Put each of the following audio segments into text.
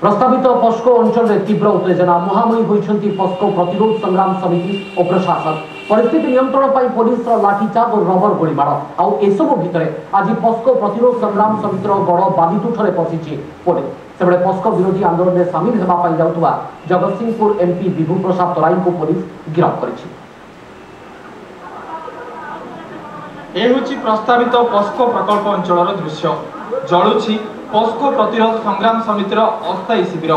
प्रस्तावित पस्को अंचल में तीव्र उत्तेजना मुहांमुही होती पस्को प्रतिरोध संग्राम समिति और प्रशासन परिस्थिति नियंत्रण पर पुलिस लाठीचार्ज और रबर गोलीमाड़ आउ एसबू भितर आज पस्को प्रतिरोध संग्राम समितिर गड़ बालीतुठरे पशिछि पुलिस सेबड़े पस्को विरोधी आंदोलन में सामिल होगा जाउथुवा जगतसिंहपुर एमपी विभू प्रसाद तराई को पुलिस गिरफ्त करिछि। प्रस्तावित पस्को प्रकल्प अंचल दृश्य जलुछि पस्को प्रतिरोध संग्राम समितिर अस्थायी शिविर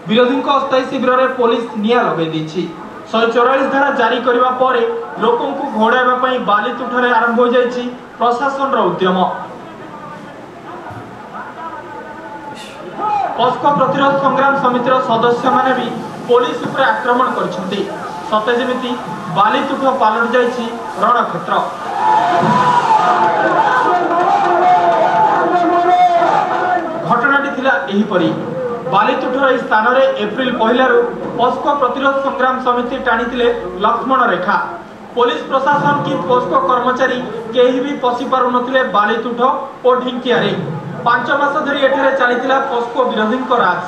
विरोधी अस्थायी शिविर में पुलिस निया लगे 144 धारा जारी करने पर लोकों को घोड़ाइवा बालीतुठरे आरंभ हो जाइछि प्रशासन उद्यम। पस्को प्रतिरोध संग्राम समितिर सदस्य माने भी पुलिस उपर आक्रमण करछन्ति सते जेमिति बालीतुठ पालट जाइछि रणक्षेत्र। घटनाटी थिला एहीपरि बालीतुठर स्थान में एप्रिल 1 पस्को प्रतिरोध संग्राम समिति टाणीथिले लक्ष्मण रेखा। पुलिस प्रशासन कि पस्को कर्मचारी केही भी पशि पारु नथिले बालीतुठ और ढिंकिया रे 5 मास धरी एठारे चलीथिला पस्को विरोधी राज।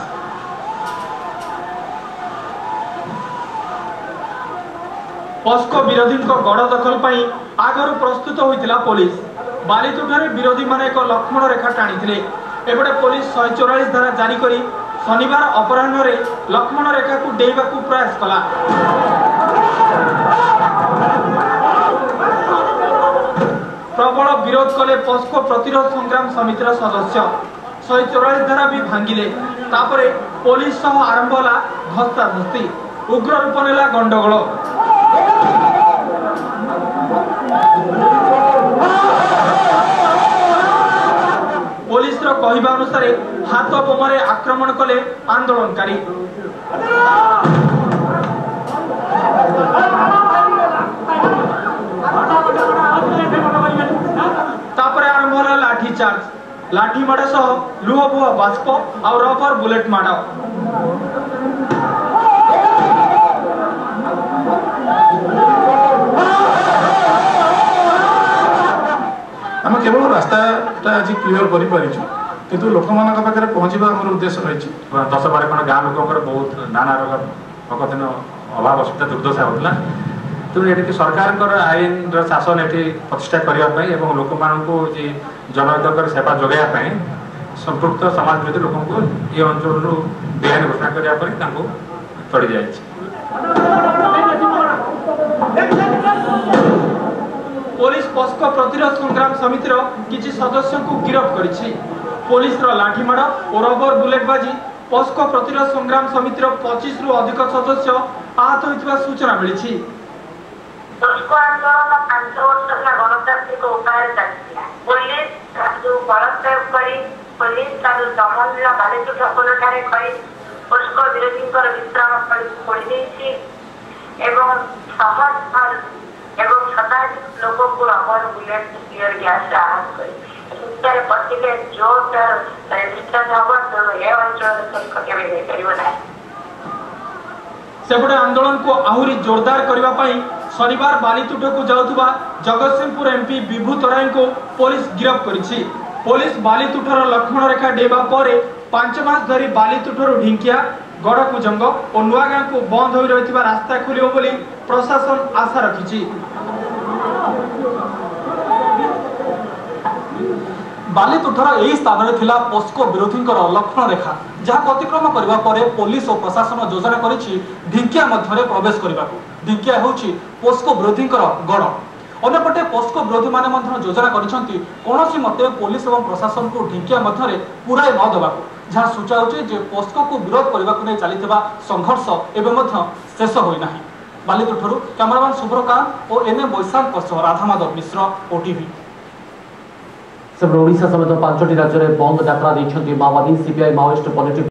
पस्को विरोधी गड़ दखल पाई आगरू प्रस्तुत होइथिला पुलिस बालीतुठरे विरोधी माने एक लक्ष्मण रेखा टाणीथिले एपटे पुलिस 144 धारा जारी करी शनिवार अपराह्न रे लक्ष्मण रेखा को डेइबा को प्रयास कला। प्रबल विरोध कले पस्को प्रतिरोध संग्राम समितिर सदस्य 144 धारा भी भांगिले तापरे पुलिस सह आरंभ होला धस्ताधस्ती उग्र रूप नेला गंडगोल। पुलिस कहवा अनुसार हाथ बोमारे आक्रमण कले आंदोलनकारी। तापरे आरंभ होला लाठीचार्ज लाठी माड़ सह लुहबुह बाष्प और रबर बुलेट माड़। आम केवल रास्ता आज क्लीयर कर लोक मान पाखे पहुँचवा आम उद्देश्य रही 10-12 खंड गाँ लोक बहुत नाना दिन अभाव असुविधा दुर्दशा होता तेणु ये सरकार आईन शासन ये प्रतिष्ठा करने लोक मानू जनहित सेवा जोगाई संपुक्त समाज विरोधी लोक ये अंचल बेआईन घोषणा करने चढ़ी जाए। पुलिस पस्को प्रतिरोध संग्राम समितिर किछि सदस्य को गिरफ्त करिछि। पुलिस लाठीमाड़ और रबर बुलेट बाजी पस्को प्रतिरोध संग्राम समितिर 25 रु अधिक सदस्य आहत होइतबा सूचना मिलिछि। पस्को आंदोलन 5 वर्ष का गणतांत्रिक उपाय चलथिला पुलिस जो बलात्कार करी पुलिस तार दमन बालीतुठ पलटारे करी पस्को विरोधी विश्राम पड़ी देछि एवं सहज एवं शताधिक लोगों को रबर बुलेट टीयर गैस आहत कर पतिके जोरदार रेजिस्टेंस हब तो ये अंचल सेपटे आंदोलन को आहुरी जोरदार करने पाई शनिवार बालीतुठ को जाउथुबा जगतसिंहपुर एमपी विभू तराई को पुलिस गिरफ्त करिछि। पुलिस बालीतुठर लक्ष्मण रेखा डेबा पर 5 मास धरी बालीतुठर ढिंकिया गड़कुजंग और नुआगाँ को बंद हो रही रास्ता खोलियो बोली प्रशासन आशा रखिछि। बालीतुठर यही स्थान में थिला पस्को विरोधी लक्ष्मण रेखा जहाँ अतिक्रम करने पर पुलिस और प्रशासन योजना करिछि ढिंकिया मध्य प्रवेश करने को। ढिंकिया होछि पस्को विरोधी गड़ अन्यपटे पस्को विरोधी माने योजना करिसेंति कोनोसी मते पुलिस और प्रशासन को ढिंकिया मध्य पुराई न देबाको जहाँ सूचाउछि जे पस्को को विरोध करने को नहीं चलीथिबा संघर्ष एवं शेष होई नाही। बालीतुठरू कैमरामैन सुब्रकांत और एनएम वैशांत राधामाधव मिश्र ओटीवी। ओडिशा समेत 5टी राज्य में बंद यात्रा माओवादी सीपीआई माओइस्ट पॉलिटिक्स